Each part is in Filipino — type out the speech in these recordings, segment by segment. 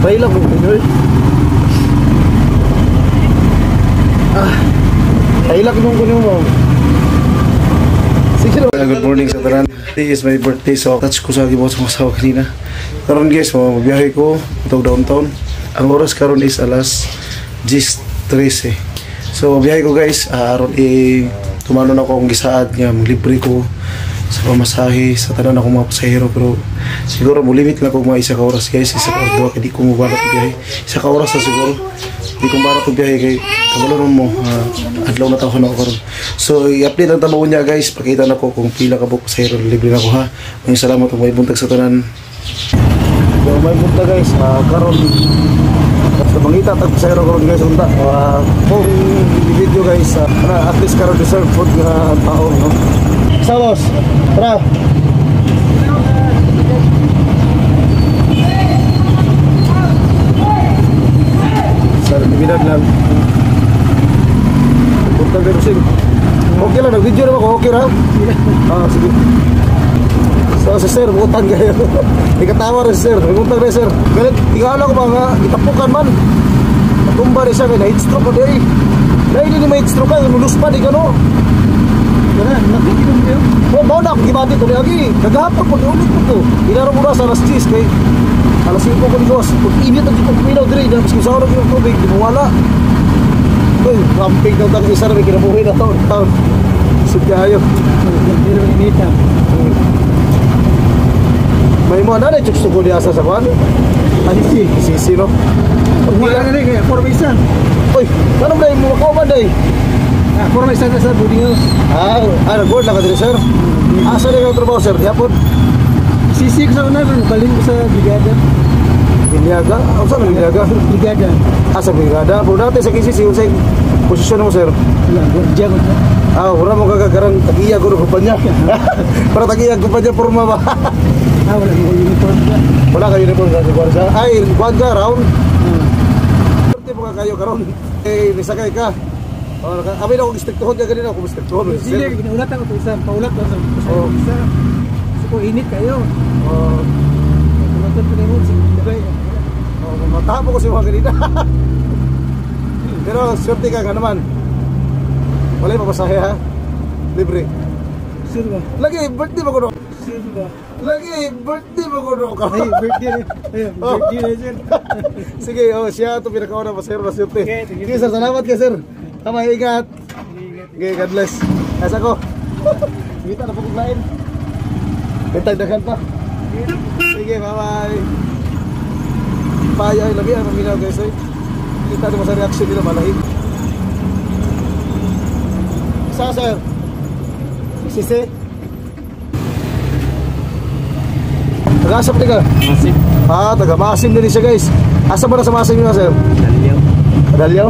Try lang kung Pinoy. Try lang nung kuno mo. Sige na. Good morning sa tanan. Today is my birthday, so touch ko sa gibot sa masawa kanina. Karon guys, mabiyahe ko itong downtown. Ang oras karon is alas 10:13. So biyahe ko guys, aron tumano na ko ang gisaad nga libre ko sa pamasahe sa tanan akong mga pasahero, pero siguro mo limit lang kung mga isa ka oras guys, isa ka oras doon, kaya di ko mo barat biyahe. Isa ka oras na siguro, di ko barat biyahe kay kabalon mo, adlaw na taon ako karon. So i-update ang tabo niya guys, pakita na ko kung pila ka buok pasahero libre na ko ha. Maraming salamat kung may buntag sa tanan. So may buntag guys, karon sa mangita tag pasahero karon guys unta. Kung video guys, at least karon deserve food nga tao, no? Salos, tara. Sir, bibidad lang. Punta ka rin. Okay lang, nag-video naman ko, okay lang? Sige. So, si sir, utang kayo. Ikatawa rin si sir, utang rin sir. Galit, tingala ko mga itapukan man. Natumba rin siya, kaya na-headstroke ko din. Dahil hindi ma-headstroke ka, nuluspa di ka no. Gana, nakikinom kayo? Bawa na akong gibati ko lagi. Nagahapon ko, niulit ko to. Inaro mo na sa alas 10 kay alas 5 ko ni Diyos. Kung init ang jipong kuminaw diri, dahil maski sa oras yung tubig, di mo wala. Uy, ramping daw tayo isa na may kinabuhi na taon. Sudya ayo. May mga nanay, chukso ko niya sa kwan. Sisi, no? Wala na rin kaya, forma Uy, anong na yung mga kauban dahi? forma isa na sa boarding house. Nag-board lang ka din sir? Asa na yung trabaho sir? Yapon? Sisi ko sa una, balin ko sa brigada. Biliaga? Ano saan ang Biliaga? Brigada. Sa brigada? Pero dati sa KCC, yung sa posisyon mo sir? Wala, gwardiya ko. Wala mo kagagarang tag-iya ko ng kumpanya. Para tag-iya kumpanya forma ba? Wala mo uniform ka. Wala ka uniform sa kwarsa? Ay, kuwan ka, round? Pwede mo ka kayo karon. Nisakay ka. Amin ako gistriktuhon ka ganina, ako gistriktuhon. Sila, ginaulat ako ito isa. Paulat ako sa isa. Kasi po, init kayo. Pulatan ko na yun. Matapo ko si mga ganina. Pero swerte ka nga naman. Wala yung papasahe ha? Libre. Sure ba? Lagi, birthday mo ko no? Sure ba? Lagi, birthday mo ko no? Ay, birthday na. Ayun, birthday na sir. Sige, siya ito pinakauna pasahero na swerte. Okay, sir, salamat ka sir. Tama, ingat. Okay, God bless. Asa ko. Kita na pagkuglain. Dagdagan pa. Sige, bye-bye. Payay lagi ang maminaw guys. Kita naman sa reaction nila malahig. Sa sir? Sisi? Taga-asap din ka? Masim. Taga-masim din siya guys. Asa ba na sa masim nyo sir? Dalyaw. Dalyaw?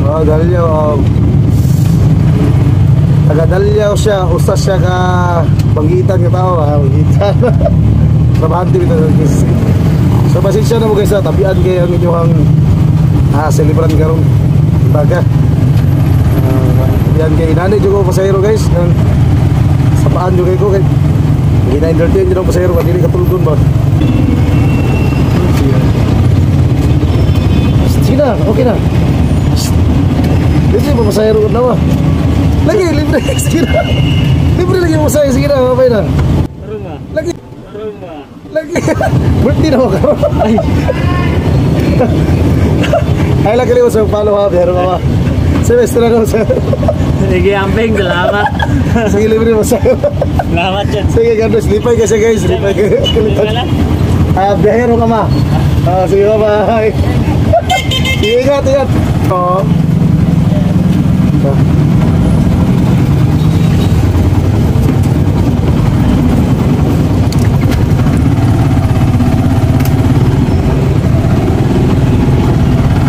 Dalyaw. Taga-Dalyaw siya. Usas siya ka Banggitan ka tao. Banggitan. Trabahante dito guys. So pasensya na mo guys, tabian kayo ang inyong celebran karon baga. Tabian kayo inanay juga pasahero guys. Sapaan juga ko kay gina-entertain jud ang pasahero dili katulgon ba. Sige na, okay na. Sige ba pasahero ko na. Lagi libre sige na. Libre lagi mo pasahero sige na, babay na. Rumah. Lagi Rumah. lagi berhenti na ako ay lagi liwa sa palo ha pero mama semester na ako Sige, amping, salamat. sige libre mo sa'yo Salamat dyan. sige gandos lipay kasi guys lipay ka biyahero ka ma sige bye sige ingat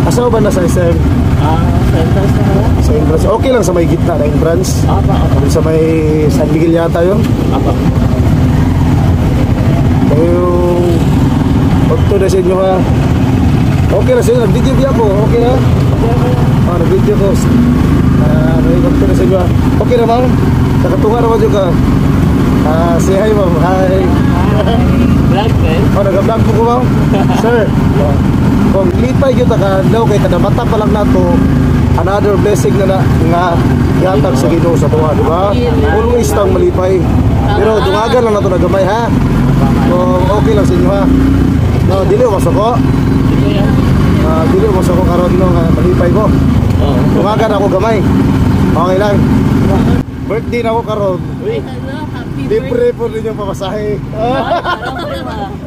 Asa ba na sa SM? Sa entrance na mo? Sa entrance. Okay lang sa may gitna na entrance. Apa. Sa may San Miguel yata yun. Apa. Yung pagto na sa inyo ha. Okay na sa inyo. Nag-video di ako. Okay na? Nag-video ko. Pagto na sa inyo ha. Okay na ma'am? Nakatunga naman yung ka. Say hi ma'am. Hi. Nag-vlog eh. Oh, nag-vlog ko ba? Sir, kung lipay yun daw kay kadamata pa lang nato, another blessing na nga yatag sa Ginoo sa tuwa, di ba? Always tang malipay. Pero dungagan lang nato na gamay ha. So, okay lang sa inyo ha. No, dili mo masako. Dili mo masako karon no nga malipay ko. Dungagan ako gamay. Okay lang. Birthday na ako karon. Libre po rin yung pamasahe.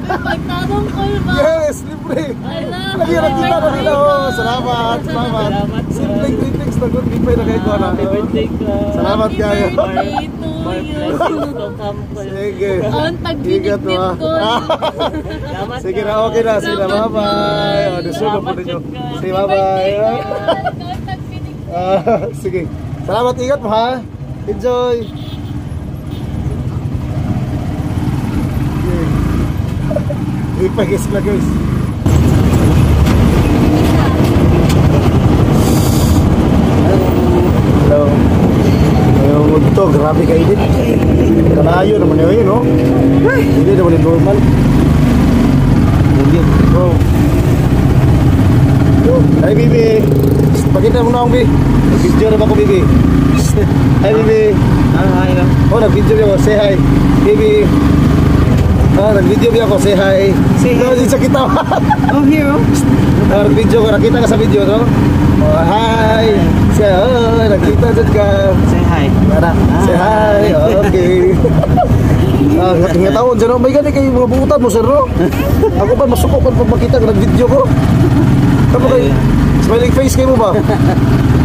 Pagtanong ko ba? Yes, libre. Lagi na kita na nila. Salamat, salamat. Simpleng greetings na good lipay na kayo ko na. Happy birthday ka. Salamat kayo. More blessings to come ko. Sige. Ang Ingat mo ha. Salamat Sige ka. na, okay na. Sige na, bye-bye. Desulo po ninyo. Sige, bye-bye. Sige. Salamat, ingat mo ha. Enjoy. Ipagis na guys. Hello. Ayun ito, grabe ka init. Kalayo naman yun, no? Hindi naman yung normal. Oh. Hi, Bibi. Pakita mo na akong, Bibi. Nag-video na ba ako, Bibi? Hi, Bibi. Hi. Oh, nag-video niya ako. Say hi. Bibi. Nag-video niya ako. Say hi. Say hi. Sa kita. Oh, here. Nag-video ko. Nakita ka sa video, no? Oh, hi. Say hi. Nakita dyan ka. Say hi. Say hi. Okay. Nga taon dyan. Oh my God, kayo mga buutan mo, sir, no? Ako ba masuko pa makita ka nag-video ko? Kamu kayo? Smiling face kayo mo ba?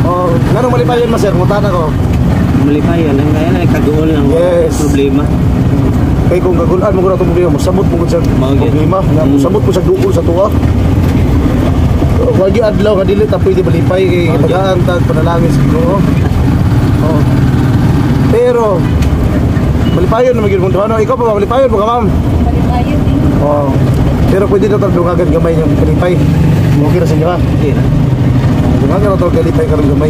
Oh, ganong malipayan mo, sir? Mutana ko. Malipayan. Ang kaya na kaguol ng Yes. problema. Kaya kung gagulaan mo ko na itong problema, masamot mo ko sa problema. Masamot mo sa dukol sa tuwa. Wagi adlaw nga dili ta pwede malipay kay tagaan tag panalangin sa Ginoo. Oh. Pero malipayon na magyud mo ano, ikaw pa malipayon mo ka ma'am. Malipayon eh. Oh. Pero pwede na tagdungagan gamay yung kalipay. Okay na sa inyo ha. Okay na. Dungagan na to kalipay karon gamay.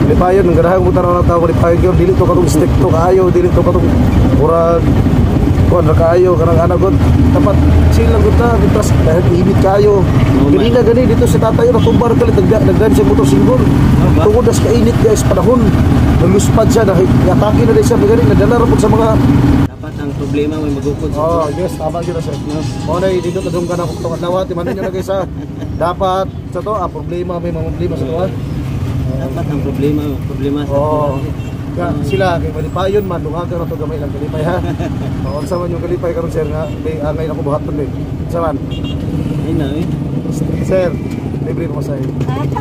Malipayon ng ganahan mo tara na tao malipayon gyud dili to katong stick to kaayo, dili to katong murag kuan ra kaayo kanang anak gud. Dapat chill lang gud ta, tapos dahil init kaayo. Ganina gani dito sa tatayo na tumbar kalit nagdan sa motorsingle. Tungod sa kainit guys panahon. Naluspad siya na atake na din siya gani nadala ra pud sa mga Dapat ang problema may magukod sa oh, yes, tama yun na sir. O na, dito kadung ka na kung itong adlaw, timanin nyo na guys ha. Dapat, sa to, problema, may mga problema sa to ha. Dapat ang problema sa Oo. Kaya sila, kay malipayon man, dungagan na to gamay lang kalipay ha. O, sa man yung kalipay karon sir nga, may angay na ko buhaton din. Sa man? Ayun na eh. Sir, libre mo masahe.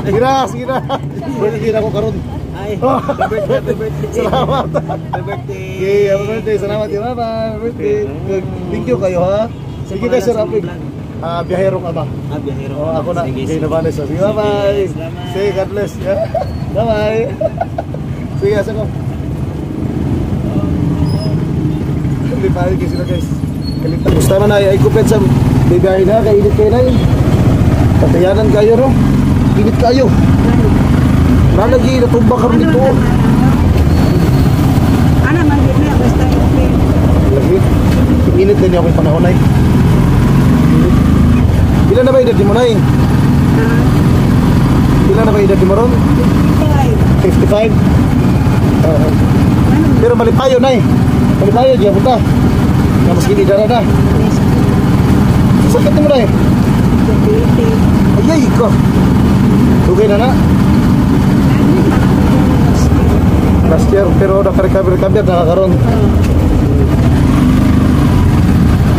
Sige na, sige na. Birthday na ko karon. Ay, Oh. happy birthday. Salamat. Happy birthday. Okay, happy birthday. Salamat yun. Bye-bye. Birthday. Thank you kayo ha. Sige guys, sir, apig. Biyahero ka ba? Biyahero. Oh, ako na. Sige, Kay sige. Navanes. Sige, bye-bye. Salamat. Sige, God bless. Yeah. Bye-bye. Sige, asa ko. Hindi pa rin sila guys. Kaligtan. Gusto naman ay kupet sa bibiyahin na. Kainit kayo na yun. Tatayanan kayo no. Init kayo. Nalagi, natumba ka rin dito. Ano man yun na, basta okay. Lagi. Init din ako yung panahon ay. Ilan na ba edad mo na eh? Ilan na ba edad mo ron? 55? Pero malipayo na eh. Malipayo, diya punta. Na mas gini dara na. Sakit mo na eh. Ayay ko. Tugay na na. Last year, pero nakarecover nakakaroon.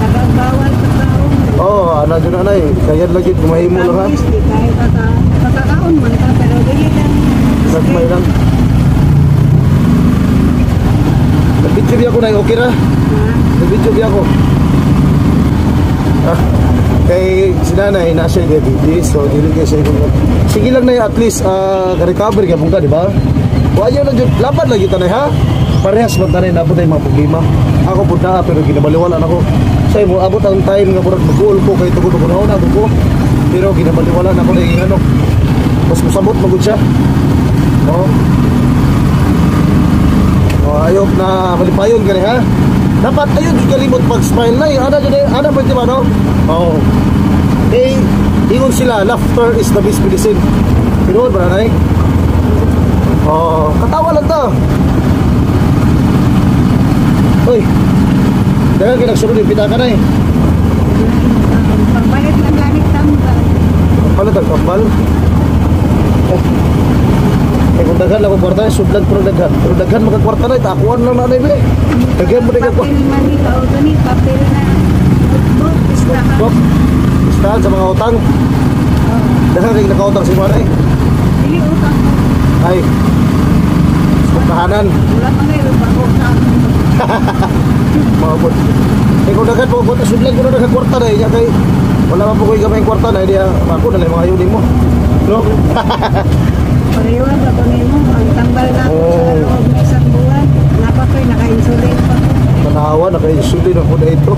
Nagabawal sa taon. Oo, ano dyan na eh. Kaya lagi, gumahimo lang ha. Kahit makakaon man ka, pero dili lang. Nagmay lang. Nag-video biya ko na, okay na? Nag-video biya ko. Kay sinanay, nasa yung diabetes, so hindi kayo siya ikong. Sige lang na at least, ka-recover ka punta, di ba? O ayaw lang dyan, laban lang yun tanay ha? Parehas mo tanay, napot na yung mga problema. Ako punta, pero ginabaliwalan ako. Sa'yo mo, abot ang time nga murag mag-goal ko, kay tugod-tugod na ako. Pero ginabaliwalan ako na yung ano. Mas masabot, magod siya. Oo. Ayok na malipayon ka ha. Dapat ayun di kalimot pag-smile na. Ana ba di ba no? Oo. Eh, ingon sila, laughter is the best medicine. Pero ba na katawa lang to. Uy. Dagan kinagsunod yung pitaka na Pagbalit lang gamit tambal. Palit ang kambal. Kung daghan lang ang kwarta, sudlan pero daghan. Pero daghan magkakwarta na, itakuan lang na ba? Daghan mo na ikakwarta. Papel man ikaw, ganit, papel na. Notebook, listahan. Listahan sa mga utang. Daghan kayo nakautang si Manay. Dili utang mo. Ay, tahanan. Wala pa kayo, bako utang. Maabot. Kung daghan po, sudlan ko na daghan kwarta na. Kaya wala pa po kayo gamay kwarta na. Hindi ako na lang mga yunin mo. No? Pariwa ba ito nimo? Ang tambal na ako sa loob ng isang buwan. Napa ko'y naka-insulate pa ko. Manawa, naka-insulin ako na ito.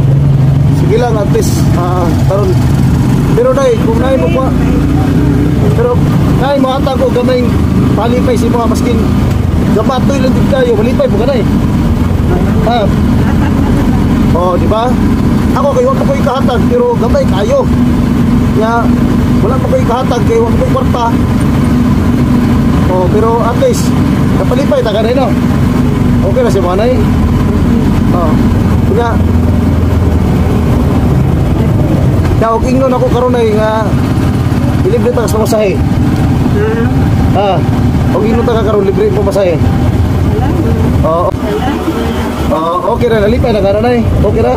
Sige lang, at least, taron. Pero dahil, kung nahin mo pa, pero nahin mo ata ko gamay palipay si mga maskin. Gapatoy lang din kayo, malipay po ka na di ba? Ako kayo, wala ko ikahatag, pero gamay kayo. Kaya, wala pa ko ikahatag, kayo wala ko kwarta. Pero at least napalipay taga na no. Okay na si Manay. Kaya daog ingnon ako karon ay nga libre ta sa masahe. Og ingnon ta karon libre mo masahe. Okay na nalipay na karon ay. Okay na.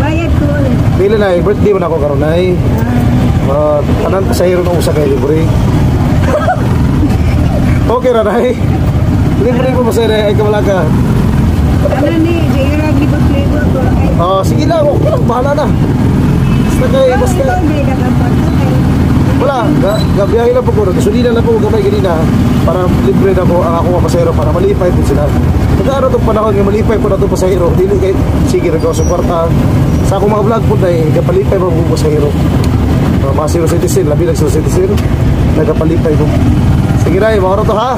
Bayad ko ulit. Pila na birthday mo na ako karon ay. Tanan pasahero na usa kay libre. Okay na nahi. Libre mo masaya ay kamalaga. Ano ni, dirag libot-libot ko lang kayo. Sige lang, okay lang, bahala na. Basta Ikaw may nakapat ko kayo. wala, gabiyahin lang po ko. Gasolina lang po gamay ganina para libre na po ang ako mga pasahero para malipay po sila. Nagkaano itong panahon nga malipay po na itong pasahero. Dili kahit sige nagawa sa kwarta. Sa akong mga vlog po na nagapalipay po po pasahero. Mga zero citizen, labi lang zero citizen. Nagapalipay po. Sige na, mga to ha.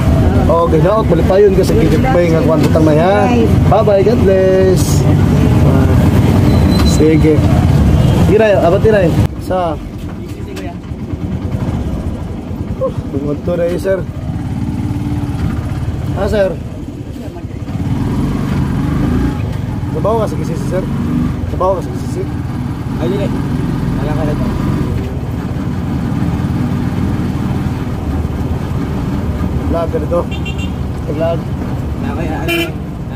Ginaot, malipayon ka sa gigipay nga kuwan butang na ha. Bye-bye, God bless. Sige. Sige na, abati na sa bungod to na sir. Sir. Nabawa ka sa kisisi, sir. Nabawa ka sa kisisi. Ay, dili. Alang ka na ito. Lag ka nito. Lag. Nakaya,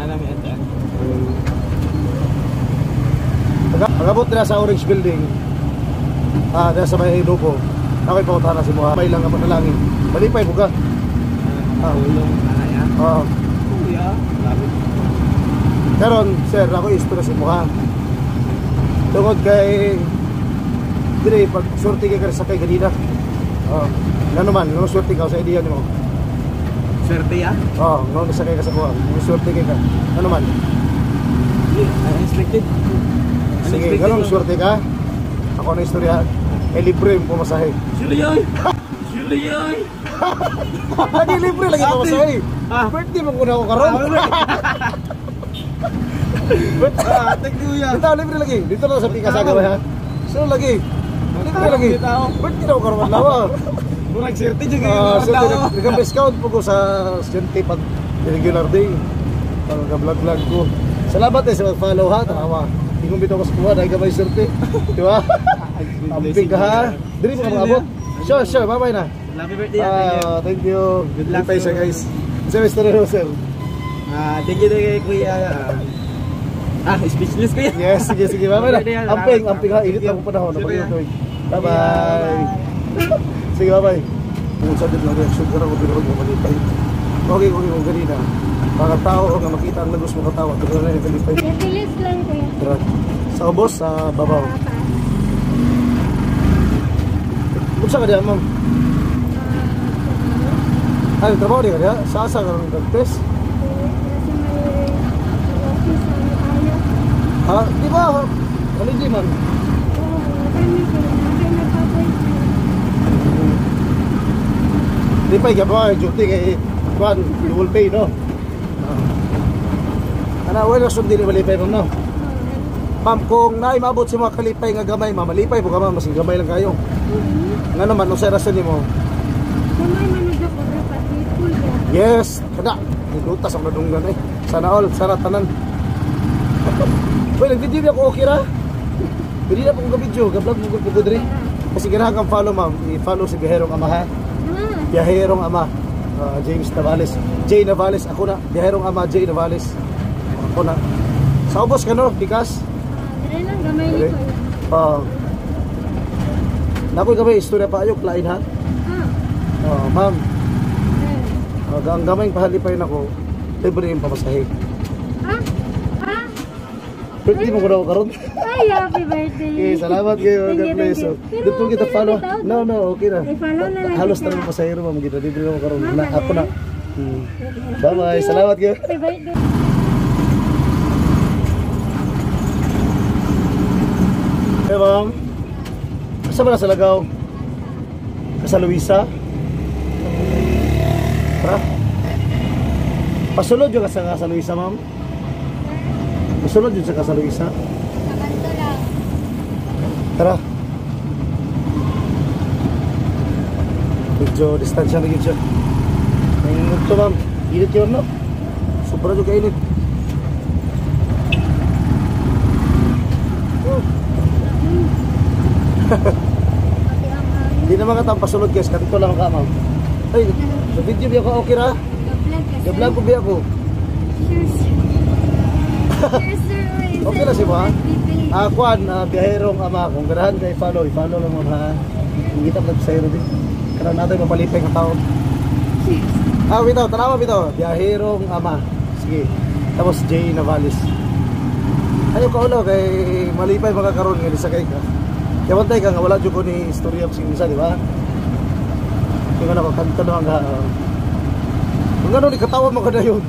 namin ito. Pagabot na sa Orange Building. Nasa may Ilopo. Ako'y pautahan na si Muha. May lang naman na langin. Malipay po ka. Ulong, nakaya. Kuya, labit. Karon, sir, ako isto na si Muha. Tungod kay dire pag sorti ka sa kay kanina. Ano man, no sorti ka sa idea nimo. Swerte ya? No nasakay ka sa kuha. No sorti ka. Ano man. Unexpected. Sige, ganun sorti ka. Ako na istorya. Libre mo pumasahe. Julian! Julian! Lagi libre lagi pumasahe. Birthday mo kuna ako karon. Thank you ya. Dito libre lagi. Dito na sa Pika Saga ha. So lagi. Libre lagi. Birthday ako karon lawa. Murag swerte juga. Nag-discount po ko sa Sente pag regular day. Pag vlog ko. Salamat sa mag-follow ha. Tama. Ingong bitaw ko sa kuha dahil ka may swerte. Di ba? Amping ka ha. Dili mo ka mag-abot. Sure. Bye-bye na. Happy birthday. Thank you. Good luck, Lipay siya sir. guys. Sa Mr. Rosel. Thank you kay Kuya. Speechless kuya. Yes, sige. Bye-bye na. Amping ha. Init lang po panahon. Bye-bye. Sige, bye-bye. Kung sa din lang reaction ka na kung pinakot mo malipay. Okay kung ganina. Mga tao nga makita ang lagos mo katawa. Ito na yung kalipay. Bilis lang kuya. Tara. Sa ubos, sa babaw. Kumusta ka diyan, ma'am? Trabaho di ka diyan? Sa ka ng drug-test? Di ba? Ano di, ma'am? Di pa, ikaba, duty kay Juan, you will pay, no? Ana wala rason dili malipay ma'am no. Ma'am kung naay maabot sa mga kalipay nga gamay, ma'am malipay po ka ma'am, mas gamay lang kayo. Nga naman unsa rason nimo? Kamay manudok ko dapat full ya. Yes, kada. Nilutas ang nadunggan eh. Sana all, sana tanan. Well, nag-video niya ako okay ra. Pwede na pong ka-video, ka-vlog mo ko diri. Kasi ganahan kang follow ma'am, i-follow si Biyaherong Ama ha. Biyaherong Ama, James Navales. Jay Navales, ako na. Biyaherong Ama, Jay Navales. Ako na. Sa ubos ka no, Pikas? Dire lang gamay ni ko. Nakoy gamay, istorya pa ayok, lain ha. Ma'am. Ang gamay pahalipay na ko, libre yung pamasahe. Birthday mo ko daw karon. Ay, happy birthday. Okay, salamat kayo. God bless. So, dito kita follow. No, okay na. I-follow na lang Halos kita. na pasahero ma'am kita. Libre mo karon. Na ako na. Bye-bye. Salamat kayo. Happy birthday. Hey ma'am. Asa ba na sa Lagaw? Sa Luisa? Tara. Pasulod yung sa Luisa ma'am. Pasulod yung sa Luisa. Kakanto lang. Tara. Medyo distansya na yun siya. Ngayon ito ma'am. Init yun no? Sobra juga init. Hindi naman katang pasulod guys. Katito lang ka ma'am. Ay, sa video biya ko okay ra? Ga-vlog ko biya ko. Okay na siya ba? Kuan, Biyaherong Ama. Kung ganahan kayo i-follow lang mo ha. Hindi kita vlog sa'yo din. Karang natin mapalipay ng tao. Bitaw, tanawa bitaw. Biyaherong Ama. Sige. Tapos Jay Navales. Ayaw ka ulo kay malipay magkakaroon nga sa kay ka. Kaya bantay ka nga wala dyan ko ni istorya sa isa, di ba? Kung ano ko, kanto lang nga. Kung ano, ikatawa mo ka na yun.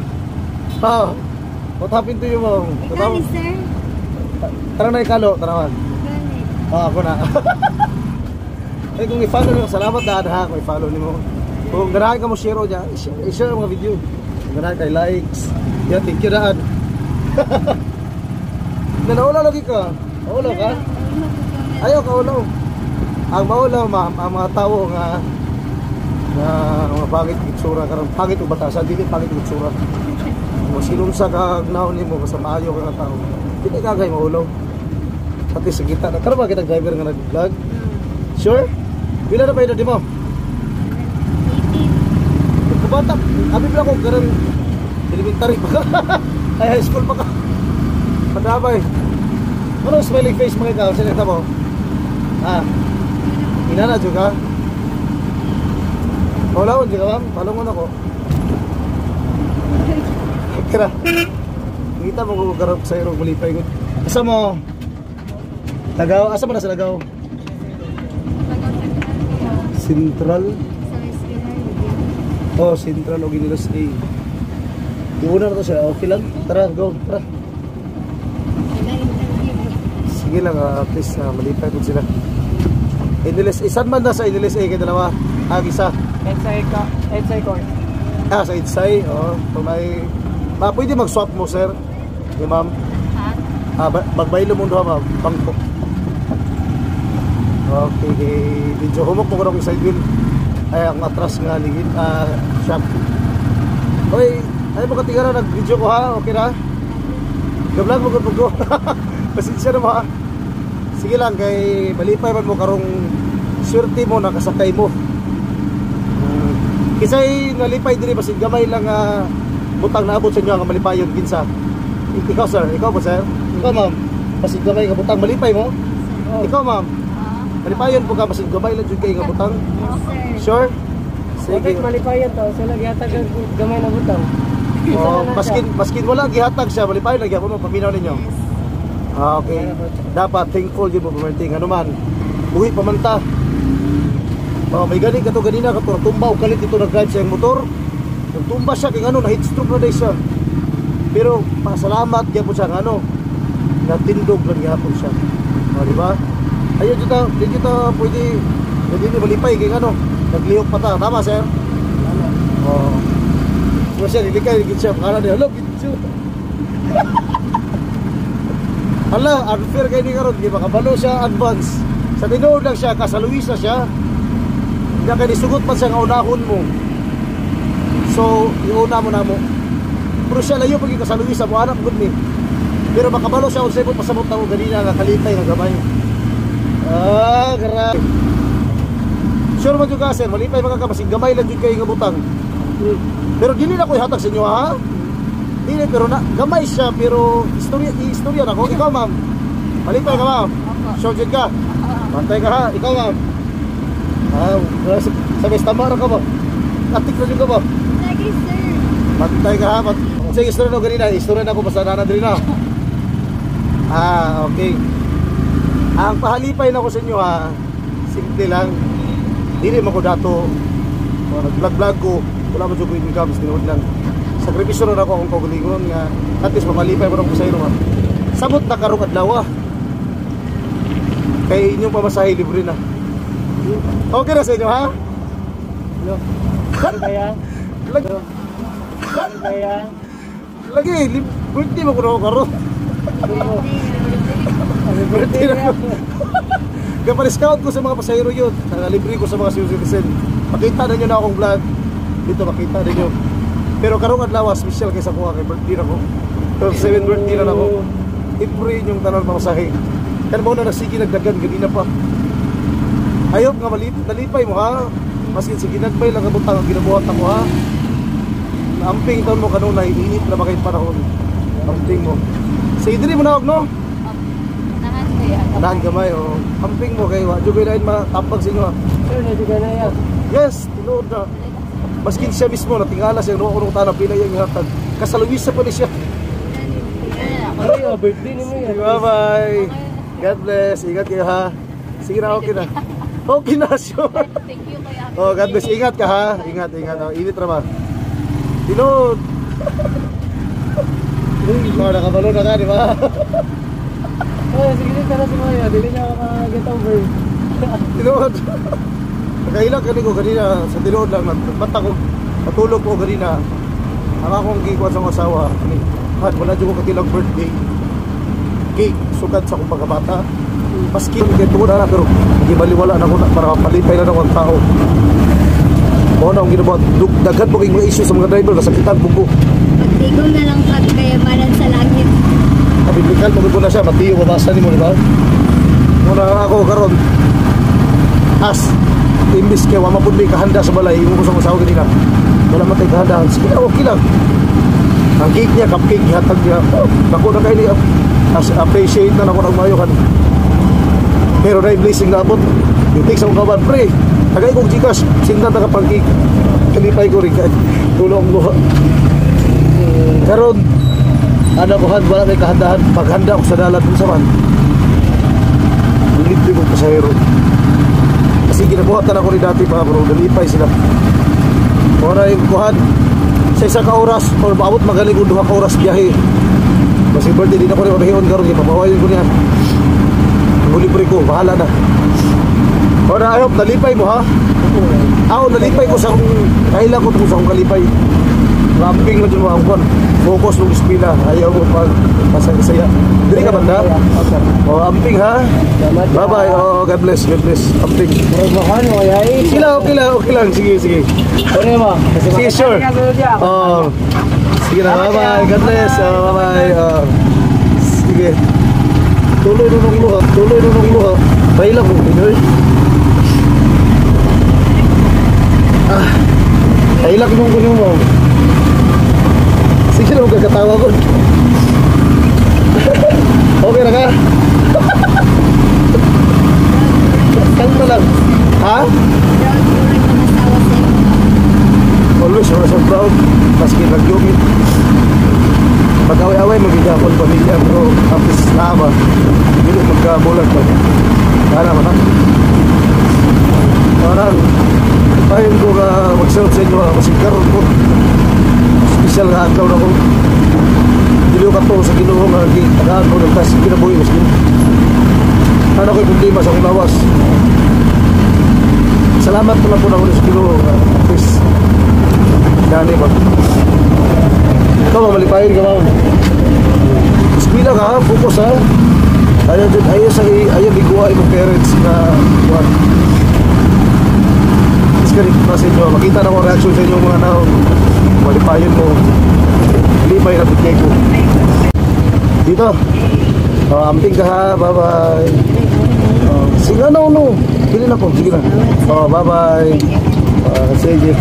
What happened to you, ma'am? Ikaw, sir. Tarang na ikalo, tarawan. Ganit. Ako na. Ay, kung i-follow nyo, salamat na ha, kung i-follow nyo. Kung ganahan ka mo share o dyan, i-share mga video. Kung ganahan kay likes. Yan, thank you daan. Naulaw lagi ka. Naulaw ka? Ayaw ka ulaw. Ang maulaw, ma'am, ang mga tao nga mga pangit itsura karon, pangit o batasan, dili pangit itsura. Kung sinunsa ka gnaon nimo basta maayo ka nga tao, dili ka gay maulaw. Pati sa kita na karon ba kita driver nga nag-vlog? Sure? Pila na ba edad mo? 18. Kubata, abi pala ko karon elementary pa ka. Ay high school pa ka. Padabay. Ano smiling face mga ikaw? Sinita mo? Inana juga. Maulawon juga ma'am, palungon ako. Kira. Kita mo ko garap sa irong malipay ko. Asa mo? Lagaw, asa mo na sa Lagaw? Central. Oh, Central o Ginilas A. Iuna na to siya, okay lang. Tara, go, tara. Sige lang, at least malipay ko sila. Inilis, isan man na sa Inilis A kayo dalawa? Isa. Edsay ko. Sa Idsay, kung may... pwede mag-swap mo, sir. Yung ma'am. Magbaylo mo doon, ma'am. Pangko. Okay, medyo humok mo ko ng side wheel. Ay, ang atras nga ligid. Shop. Okay, ay mo katigara, nag-video ko ha. Okay na? Gablag mo ko. Pasensya na mo ha. Sige lang, kay malipay man mo karong swerte mo, nakasakay mo. Kisay nalipay diri basin gamay lang butang naabot sa inyo ang malipayon kinsa. Ikaw sir, ikaw po sir. Ikaw ma'am, basin gamay nga butang malipay mo. Ikaw ma'am, malipayon po ka basin gamay lang jud kay nga butang. Sure? Sige. Malipayan to, sila gihatag gamay na butang. Maskin wala gihatag siya, malipayon lagi ako paminaw ninyo. Okay. Dapat thankful yun mo pamerting. Ano man, buhi pamanta. May galing ka to ganina ka to, tumba o kalit ito nag-drive sa yung motor. Tumba siya, kaya ano, na-heat stroke na day siya. Pero, pasalamat kaya po siya, natindog lang gihapon siya. Diba? Ayun dito, dito pwede, dito malipay, kaya naglihok pa ta. Tama, sir? Tama. Diba siya, nilikay, nagit siya, pakala niya, hello, gitso. Hala, unfair kayo ni karon, di ba? Kabalo siya advance. Sa tinuod lang siya, kasaluwisa siya. Hindi ka nisugot pa siya nga unahon mo. So, iuna mo na mo. Pero siya layo pag kasaluwisa mo, anak good ni. Pero makabalo siya kung sa'yo pasabot na mo ganina nga kalipay nga gamay. Ah, grabe. Sure man yung kasi, malipay mga kamasing gamay lang yung kayo nga butang. Pero dili na ko ihatag sa inyo ha. Dili, pero na, gamay siya, pero istorya na ko. Ikaw ma'am, malipay ka ma'am. Sure dyan ka. Bantay ka ha, ikaw ma'am. Sabi, tamara ka ba? Atik na dyan ka ba? Lagi, sir. Bantay ka ha. Sige, istorya na ganina. Istorya na ko basta nanadrin na. Okay. Ang pahalipay na ko sa inyo ha, simple lang. Dili mo ko dato. Nag-vlog ko. Wala mo dyan ko income. Tinuod lang. Sakripisyo na ako akong kaugalingon nga. At least mamalipay mo na ko sa inyo ha. Sabot na karong adlaw. Kaya inyong pamasahe libre na. Okay na sa inyo ha? Ano? Ano kaya? Lagi. Ano kaya? Lagi. Birthday mo ko na ako karon. Birthday na ako. Kaya pa-discount ko sa mga pasahero yun. Libre ko sa mga citizen. Makita na nyo na akong vlog. Dito makita na nyo. Pero karong adlaw, special kaysa ko kay birthday na ko. 7th birthday na ako. Libre yung tanan mga pasahe. Kaya mo na nasigi nagdagan, ganina pa. Ayop nga nalipay mo ha. Maski sige nagbay lang kabutang ang ginabuhat ako ha. Amping taon mo kanunay, init na ba kayong panahon. Amping mo. Sa idri mo na no? Nahan ko yan. Anahan gamay o. Amping mo kayo ha. Dugay na yun matapag sa inyo ha. Sir, nasiga na yan. Yes, tinuod na. Maskin siya mismo, natingala siya, nuha ko nung tanang pila yung hatag. Kasaluwisa pa ni siya. Ano yung birthday ni mo yan? Bye-bye. God bless. Ingat kayo ha. Sige na, okay na. Okay na siya. Thank you kaya. Oh, God bless. Ingat ka ha. Ingat. Oh, init naman. Tinod. Oh, nakabalo na ka, di ba? Oh, sige din tara si Maya. Dili na ako mag-get over. Tinod. Nakailang ko kanina sa tinod lang. Bata ko, patulog ko kanina. Ang akong gikuan sa mga asawa. Wala dyan ko katilang birthday. Cake, sugat sa akong pagkabata. Maski kaya tuwa na pero hindi maliwala na ko na para palipay na ako ang tao. O na ang ginawa, daghan po kayong mga issue sa mga driver, nasakitan po ko. Pagtigong na lang pagkayamanan sa langit. Kabiblikal po na siya, matiyo, mabasa ni mo, di ba? Muna ako karon as imbis kaya wama po may kahanda sa balay, yung kusang usawa kanina. Wala matay kahandahan, sige na, okay lang. Ang cake niya, cupcake, hatag niya. Ako na kayo niya, appreciate na ako ng mayokan. Pero na yung blessing na abot. Yung take sa mga kawan, pre, tagay kong Gcash, sinta na kapag cake. Kalipay ko rin kahit tulong luha. Karon, ano ko han, wala may kahandahan. Paghanda ko sa dalat kung saman. Libre kong pasahero. Kasi ginabuhatan ako ni dati pa, bro, nalipay sila. Wala yung kuhan. Sa isa ka oras o maabot magaling kung 2 ka oras biyahe. Kasi birthday din ako rin orahiyon karon kaya pabawayin ko niya. Libre ko, bahala na. O na ayop, nalipay mo ha? Nalipay ko sa akong kailan ko sa akong kalipay. Ramping na dyan mga kuhan. Focus ng ispila. Ayaw mo pag masaya. Dili ka banda? Amping ha? Bye bye. God bless, God bless. Amping. Sige lang, okay lang. Sige. Sorry mo. Sige, sure. Sige na, bye bye. God bless. Bye bye. Sige. Tuloy na ng luha. Baila mo, Pinoy. Kailak mo ko mo. Sige na, magkakatawa ko. Okay na ka? Kanta lang. Ha? Always, I'm proud. Maski nag-yumit. Pag-away-away, magigapon pamilya. Pero, tapos nama. Hindi magkabulag pa. Kala mo na. Parang, ayun ko ka mag-serve sa inyo. Kasi karoon ko. Special nga adlaw na ko. Diliw ka to sa Ginoo nga tagaan ko ng tas kinabuhi mas din. Ano ko'y problema sa akong lawas. Salamat po na po na ko sa Ginoo. At least, dali ba? Ikaw, mamalipayin ka, ma'am. eskwela ka, focus ha. Ayaw biguwa imong parents na buwan. Disconnect pa sa inyo. Makita na ko reaction sa inyong mga naon. Malipayon mo. Lipay na bigay ko. Dito. Amping ka ha. Bye-bye. Sige na, no. Sige na po. Sige na. Bye-bye. Sige.